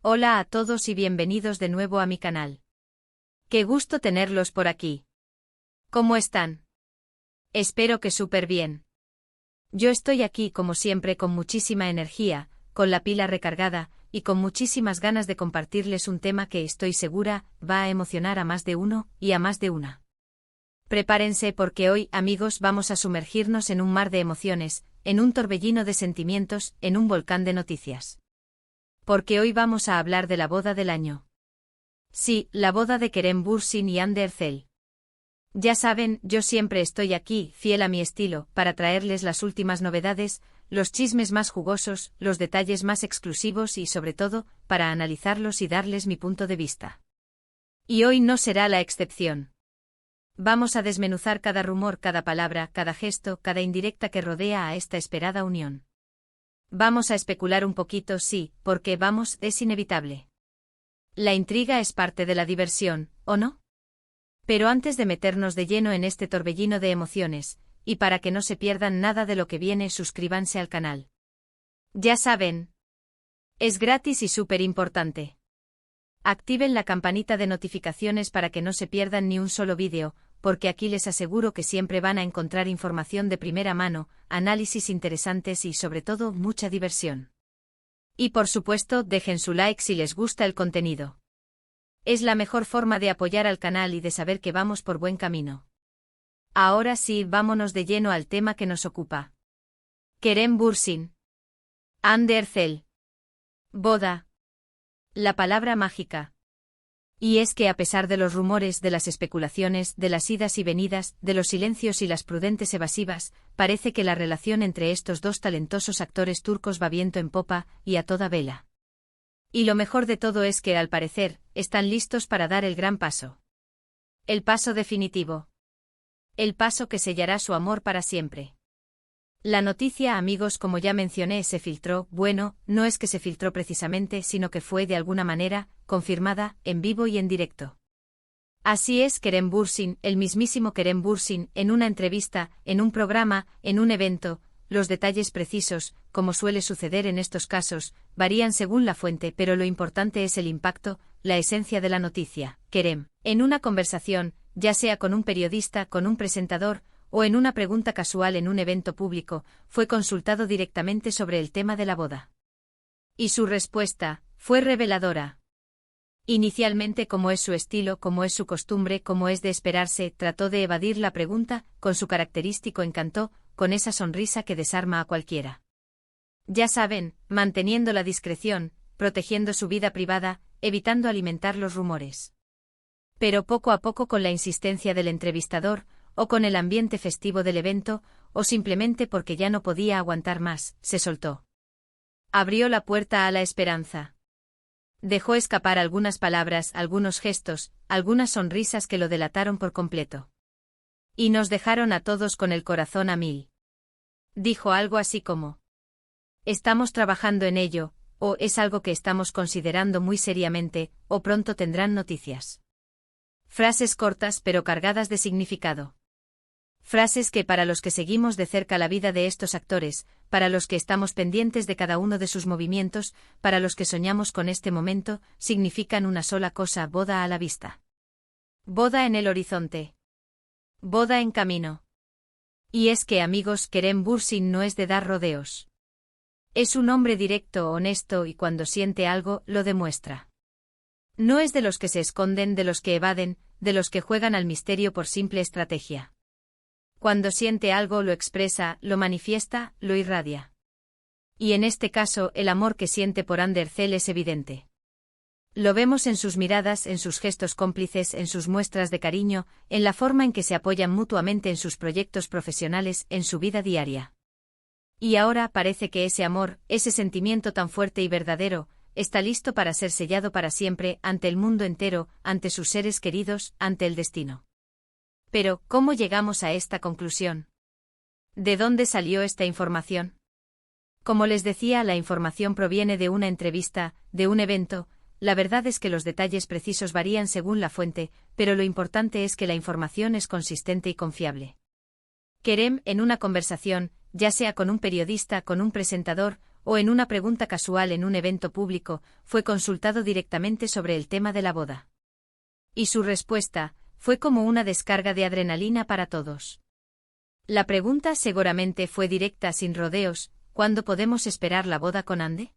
Hola a todos y bienvenidos de nuevo a mi canal. Qué gusto tenerlos por aquí. ¿Cómo están? Espero que súper bien. Yo estoy aquí como siempre con muchísima energía, con la pila recargada, y con muchísimas ganas de compartirles un tema que estoy segura va a emocionar a más de uno y a más de una. Prepárense porque hoy, amigos, vamos a sumergirnos en un mar de emociones, en un torbellino de sentimientos, en un volcán de noticias. Porque hoy vamos a hablar de la boda del año. Sí, la boda de Kerem Bürsin y Hande Erçel. Ya saben, yo siempre estoy aquí, fiel a mi estilo, para traerles las últimas novedades, los chismes más jugosos, los detalles más exclusivos y, sobre todo, para analizarlos y darles mi punto de vista. Y hoy no será la excepción. Vamos a desmenuzar cada rumor, cada palabra, cada gesto, cada indirecta que rodea a esta esperada unión. Vamos a especular un poquito, sí, porque vamos, es inevitable. La intriga es parte de la diversión, ¿o no? Pero antes de meternos de lleno en este torbellino de emociones, y para que no se pierdan nada de lo que viene, suscríbanse al canal. Ya saben. Es gratis y súper importante. Activen la campanita de notificaciones para que no se pierdan ni un solo vídeo, porque aquí les aseguro que siempre van a encontrar información de primera mano, análisis interesantes y sobre todo mucha diversión. Y por supuesto, dejen su like si les gusta el contenido. Es la mejor forma de apoyar al canal y de saber que vamos por buen camino. Ahora sí, vámonos de lleno al tema que nos ocupa. Kerem Bürsin. Hande Erçel. Boda. La palabra mágica. Y es que a pesar de los rumores, de las especulaciones, de las idas y venidas, de los silencios y las prudentes evasivas, parece que la relación entre estos dos talentosos actores turcos va viento en popa, y a toda vela. Y lo mejor de todo es que, al parecer, están listos para dar el gran paso. El paso definitivo. El paso que sellará su amor para siempre. La noticia, amigos, como ya mencioné, se filtró, bueno, no es que se filtró precisamente, sino que fue de alguna manera, confirmada, en vivo y en directo. Así es, Kerem Bürsin, el mismísimo Kerem Bürsin, en una entrevista, en un programa, en un evento. Los detalles precisos, como suele suceder en estos casos, varían según la fuente, pero lo importante es el impacto, la esencia de la noticia. Kerem, en una conversación, ya sea con un periodista, con un presentador, o en una pregunta casual en un evento público, fue consultado directamente sobre el tema de la boda. Y su respuesta fue reveladora. Inicialmente, como es su estilo, como es su costumbre, como es de esperarse, trató de evadir la pregunta, con su característico encanto, con esa sonrisa que desarma a cualquiera. Ya saben, manteniendo la discreción, protegiendo su vida privada, evitando alimentar los rumores. Pero poco a poco, con la insistencia del entrevistador, o con el ambiente festivo del evento, o simplemente porque ya no podía aguantar más, se soltó. Abrió la puerta a la esperanza. Dejó escapar algunas palabras, algunos gestos, algunas sonrisas que lo delataron por completo. Y nos dejaron a todos con el corazón a mil. Dijo algo así como: estamos trabajando en ello, o es algo que estamos considerando muy seriamente, o pronto tendrán noticias. Frases cortas pero cargadas de significado. Frases que para los que seguimos de cerca la vida de estos actores, para los que estamos pendientes de cada uno de sus movimientos, para los que soñamos con este momento, significan una sola cosa: boda a la vista. Boda en el horizonte. Boda en camino. Y es que, amigos, Kerem Bürsin no es de dar rodeos. Es un hombre directo, honesto y cuando siente algo, lo demuestra. No es de los que se esconden, de los que evaden, de los que juegan al misterio por simple estrategia. Cuando siente algo lo expresa, lo manifiesta, lo irradia. Y en este caso, el amor que siente por Hande Erçel es evidente. Lo vemos en sus miradas, en sus gestos cómplices, en sus muestras de cariño, en la forma en que se apoyan mutuamente en sus proyectos profesionales, en su vida diaria. Y ahora parece que ese amor, ese sentimiento tan fuerte y verdadero, está listo para ser sellado para siempre, ante el mundo entero, ante sus seres queridos, ante el destino. Pero, ¿cómo llegamos a esta conclusión? ¿De dónde salió esta información? Como les decía, la información proviene de una entrevista, de un evento. La verdad es que los detalles precisos varían según la fuente, pero lo importante es que la información es consistente y confiable. Kerem, en una conversación, ya sea con un periodista, con un presentador, o en una pregunta casual en un evento público, fue consultado directamente sobre el tema de la boda. Y su respuesta fue como una descarga de adrenalina para todos. La pregunta seguramente fue directa, sin rodeos: ¿cuándo podemos esperar la boda con Ande?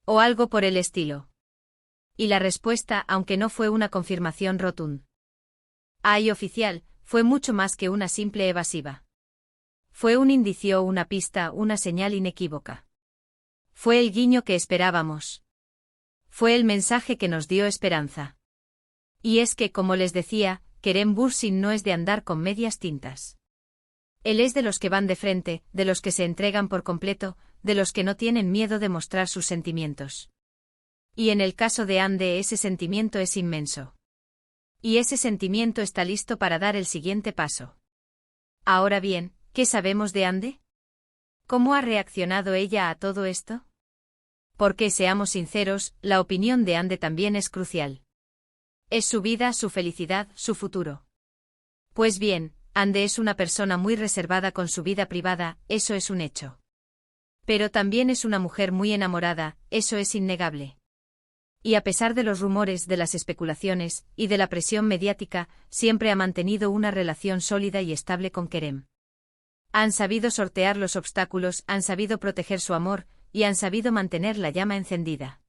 O algo por el estilo. Y la respuesta, aunque no fue una confirmación rotunda y oficial, fue mucho más que una simple evasiva. Fue un indicio, una pista, una señal inequívoca. Fue el guiño que esperábamos. Fue el mensaje que nos dio esperanza. Y es que, como les decía, Kerem Bürsin no es de andar con medias tintas. Él es de los que van de frente, de los que se entregan por completo, de los que no tienen miedo de mostrar sus sentimientos. Y en el caso de Ande, ese sentimiento es inmenso. Y ese sentimiento está listo para dar el siguiente paso. Ahora bien, ¿qué sabemos de Ande? ¿Cómo ha reaccionado ella a todo esto? Porque, seamos sinceros, la opinión de Ande también es crucial. Es su vida, su felicidad, su futuro. Pues bien, Ande es una persona muy reservada con su vida privada, eso es un hecho. Pero también es una mujer muy enamorada, eso es innegable. Y a pesar de los rumores, de las especulaciones, y de la presión mediática, siempre ha mantenido una relación sólida y estable con Kerem. Han sabido sortear los obstáculos, han sabido proteger su amor, y han sabido mantener la llama encendida.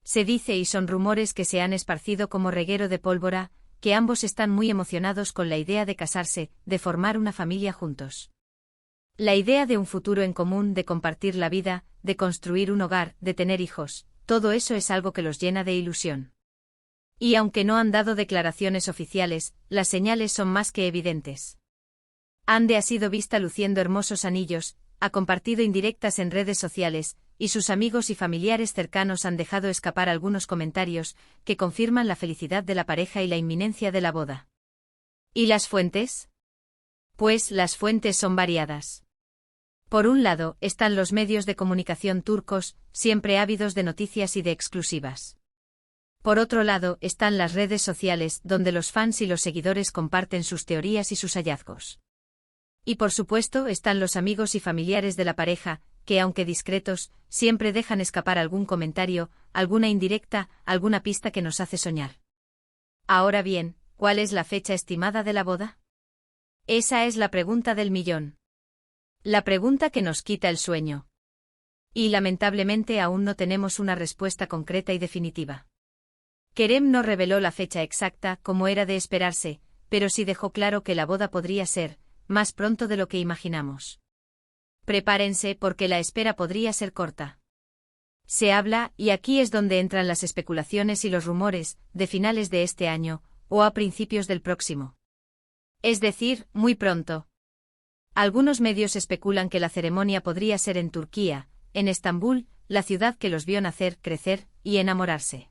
Se dice, y son rumores que se han esparcido como reguero de pólvora, que ambos están muy emocionados con la idea de casarse, de formar una familia juntos. La idea de un futuro en común, de compartir la vida, de construir un hogar, de tener hijos, todo eso es algo que los llena de ilusión. Y aunque no han dado declaraciones oficiales, las señales son más que evidentes. Ande ha sido vista luciendo hermosos anillos, ha compartido indirectas en redes sociales, y sus amigos y familiares cercanos han dejado escapar algunos comentarios que confirman la felicidad de la pareja y la inminencia de la boda. ¿Y las fuentes? Pues las fuentes son variadas. Por un lado, están los medios de comunicación turcos, siempre ávidos de noticias y de exclusivas. Por otro lado, están las redes sociales, donde los fans y los seguidores comparten sus teorías y sus hallazgos. Y por supuesto, están los amigos y familiares de la pareja, que aunque discretos, siempre dejan escapar algún comentario, alguna indirecta, alguna pista que nos hace soñar. Ahora bien, ¿cuál es la fecha estimada de la boda? Esa es la pregunta del millón. La pregunta que nos quita el sueño. Y lamentablemente aún no tenemos una respuesta concreta y definitiva. Kerem no reveló la fecha exacta, como era de esperarse, pero sí dejó claro que la boda podría ser más pronto de lo que imaginamos. Prepárense, porque la espera podría ser corta. Se habla, y aquí es donde entran las especulaciones y los rumores, de finales de este año, o a principios del próximo. Es decir, muy pronto. Algunos medios especulan que la ceremonia podría ser en Turquía, en Estambul, la ciudad que los vio nacer, crecer y enamorarse.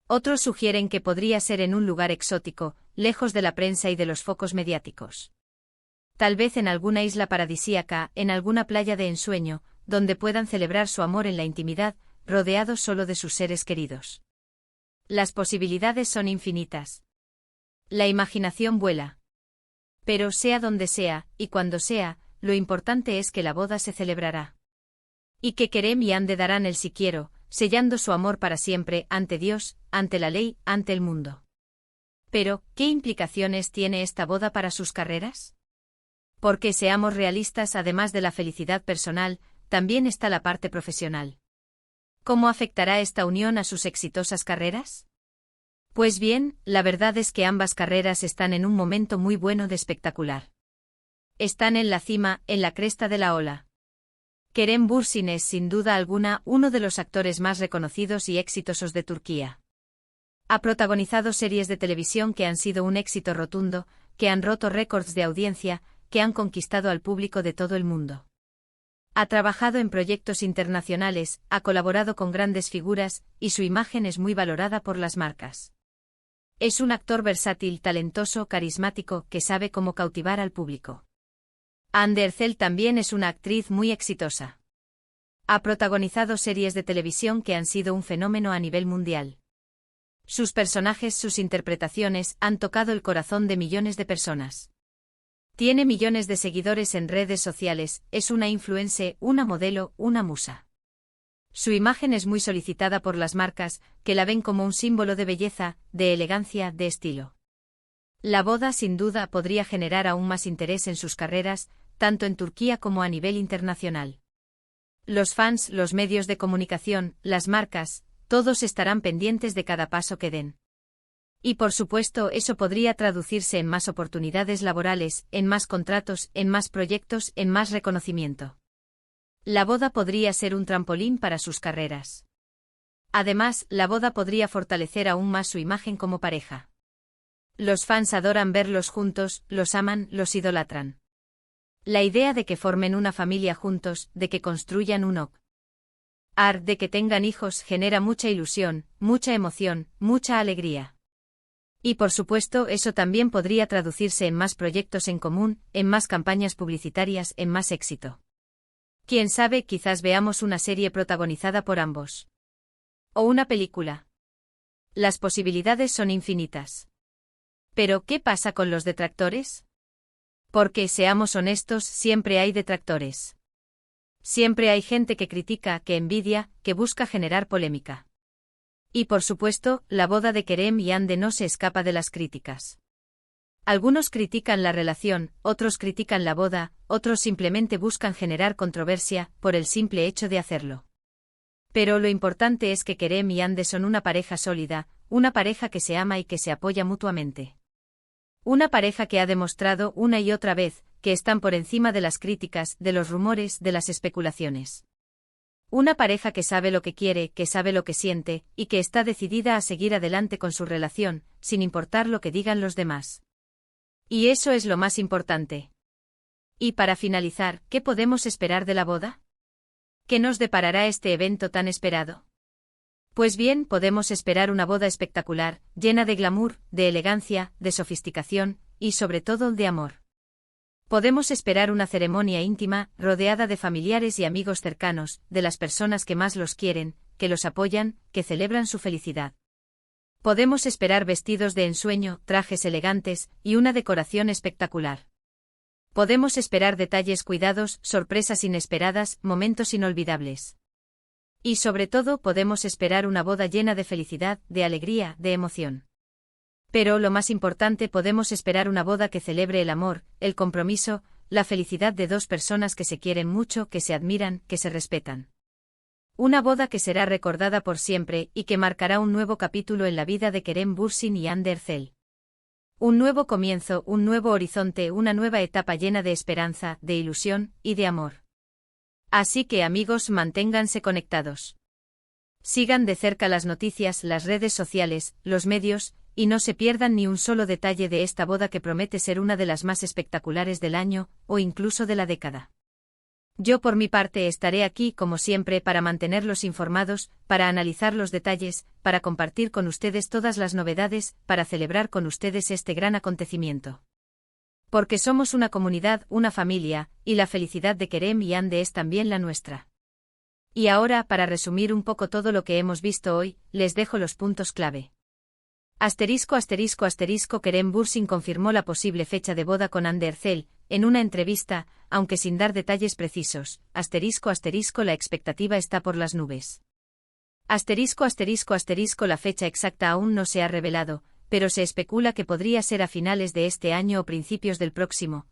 Otros sugieren que podría ser en un lugar exótico, lejos de la prensa y de los focos mediáticos. Tal vez en alguna isla paradisíaca, en alguna playa de ensueño, donde puedan celebrar su amor en la intimidad, rodeados solo de sus seres queridos. Las posibilidades son infinitas. La imaginación vuela. Pero sea donde sea, y cuando sea, lo importante es que la boda se celebrará. Y que Kerem y Ande darán el sí quiero, sellando su amor para siempre, ante Dios, ante la ley, ante el mundo. Pero, ¿qué implicaciones tiene esta boda para sus carreras? Porque seamos realistas, además de la felicidad personal, también está la parte profesional. ¿Cómo afectará esta unión a sus exitosas carreras? Pues bien, la verdad es que ambas carreras están en un momento muy bueno de espectacular. Están en la cima, en la cresta de la ola. Kerem Bürsin es, sin duda alguna, uno de los actores más reconocidos y exitosos de Turquía. Ha protagonizado series de televisión que han sido un éxito rotundo, que han roto récords de audiencia, que han conquistado al público de todo el mundo. Ha trabajado en proyectos internacionales, ha colaborado con grandes figuras, y su imagen es muy valorada por las marcas. Es un actor versátil, talentoso, carismático, que sabe cómo cautivar al público. Hande Erçel también es una actriz muy exitosa. Ha protagonizado series de televisión que han sido un fenómeno a nivel mundial. Sus personajes, sus interpretaciones, han tocado el corazón de millones de personas. Tiene millones de seguidores en redes sociales, es una influencer, una modelo, una musa. Su imagen es muy solicitada por las marcas, que la ven como un símbolo de belleza, de elegancia, de estilo. La boda sin duda podría generar aún más interés en sus carreras, tanto en Turquía como a nivel internacional. Los fans, los medios de comunicación, las marcas, todos estarán pendientes de cada paso que den. Y por supuesto eso podría traducirse en más oportunidades laborales, en más contratos, en más proyectos, en más reconocimiento. La boda podría ser un trampolín para sus carreras. Además, la boda podría fortalecer aún más su imagen como pareja. Los fans adoran verlos juntos, los aman, los idolatran. La idea de que formen una familia juntos, de que construyan un hogar, de que tengan hijos genera mucha ilusión, mucha emoción, mucha alegría. Y por supuesto eso también podría traducirse en más proyectos en común, en más campañas publicitarias, en más éxito. Quién sabe, quizás veamos una serie protagonizada por ambos. O una película. Las posibilidades son infinitas. Pero, ¿qué pasa con los detractores? Porque, seamos honestos, siempre hay detractores. Siempre hay gente que critica, que envidia, que busca generar polémica. Y por supuesto, la boda de Kerem y Hande no se escapa de las críticas. Algunos critican la relación, otros critican la boda, otros simplemente buscan generar controversia, por el simple hecho de hacerlo. Pero lo importante es que Kerem y Hande son una pareja sólida, una pareja que se ama y que se apoya mutuamente. Una pareja que ha demostrado una y otra vez, que están por encima de las críticas, de los rumores, de las especulaciones. Una pareja que sabe lo que quiere, que sabe lo que siente, y que está decidida a seguir adelante con su relación, sin importar lo que digan los demás. Y eso es lo más importante. Y para finalizar, ¿qué podemos esperar de la boda? ¿Qué nos deparará este evento tan esperado? Pues bien, podemos esperar una boda espectacular, llena de glamour, de elegancia, de sofisticación, y sobre todo de amor. Podemos esperar una ceremonia íntima, rodeada de familiares y amigos cercanos, de las personas que más los quieren, que los apoyan, que celebran su felicidad. Podemos esperar vestidos de ensueño, trajes elegantes, y una decoración espectacular. Podemos esperar detalles cuidados, sorpresas inesperadas, momentos inolvidables. Y sobre todo podemos esperar una boda llena de felicidad, de alegría, de emoción. Pero lo más importante, podemos esperar una boda que celebre el amor, el compromiso, la felicidad de dos personas que se quieren mucho, que se admiran, que se respetan. Una boda que será recordada por siempre y que marcará un nuevo capítulo en la vida de Kerem Bürsin y Hande Erçel. Un nuevo comienzo, un nuevo horizonte, una nueva etapa llena de esperanza, de ilusión y de amor. Así que amigos, manténganse conectados. Sigan de cerca las noticias, las redes sociales, los medios, y no se pierdan ni un solo detalle de esta boda que promete ser una de las más espectaculares del año, o incluso de la década. Yo por mi parte estaré aquí como siempre para mantenerlos informados, para analizar los detalles, para compartir con ustedes todas las novedades, para celebrar con ustedes este gran acontecimiento. Porque somos una comunidad, una familia, y la felicidad de Kerem y Hande es también la nuestra. Y ahora, para resumir un poco todo lo que hemos visto hoy, les dejo los puntos clave. Kerem Bürsin confirmó la posible fecha de boda con Hande Erçel, en una entrevista, aunque sin dar detalles precisos. La expectativa está por las nubes. La fecha exacta aún no se ha revelado, pero se especula que podría ser a finales de este año o principios del próximo.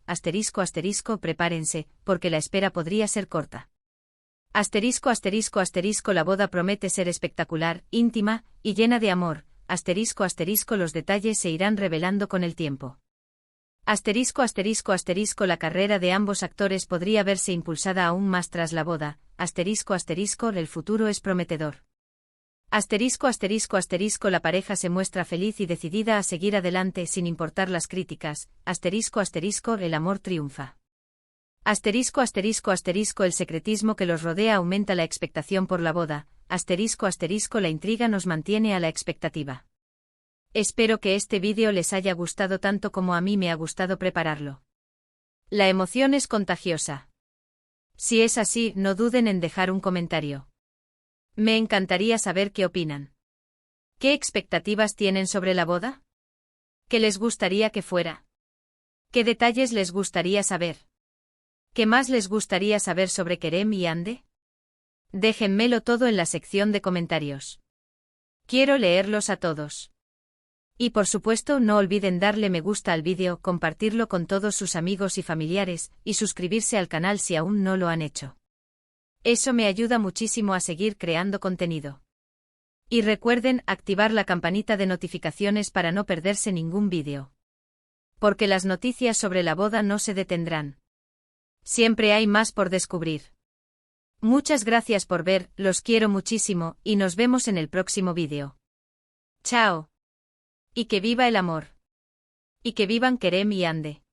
Prepárense, porque la espera podría ser corta. La boda promete ser espectacular, íntima, y llena de amor. Los detalles se irán revelando con el tiempo. La carrera de ambos actores podría verse impulsada aún más tras la boda. El futuro es prometedor. La pareja se muestra feliz y decidida a seguir adelante sin importar las críticas. El amor triunfa. El secretismo que los rodea aumenta la expectación por la boda. La intriga nos mantiene a la expectativa. Espero que este vídeo les haya gustado tanto como a mí me ha gustado prepararlo. La emoción es contagiosa. Si es así, no duden en dejar un comentario. Me encantaría saber qué opinan. ¿Qué expectativas tienen sobre la boda? ¿Qué les gustaría que fuera? ¿Qué detalles les gustaría saber? ¿Qué más les gustaría saber sobre Kerem y Hande? Déjenmelo todo en la sección de comentarios. Quiero leerlos a todos. Y por supuesto no olviden darle me gusta al vídeo, compartirlo con todos sus amigos y familiares, y suscribirse al canal si aún no lo han hecho. Eso me ayuda muchísimo a seguir creando contenido. Y recuerden activar la campanita de notificaciones para no perderse ningún vídeo. Porque las noticias sobre la boda no se detendrán. Siempre hay más por descubrir. Muchas gracias por ver, los quiero muchísimo, y nos vemos en el próximo vídeo. Chao. Y que viva el amor. Y que vivan Kerem y Hande.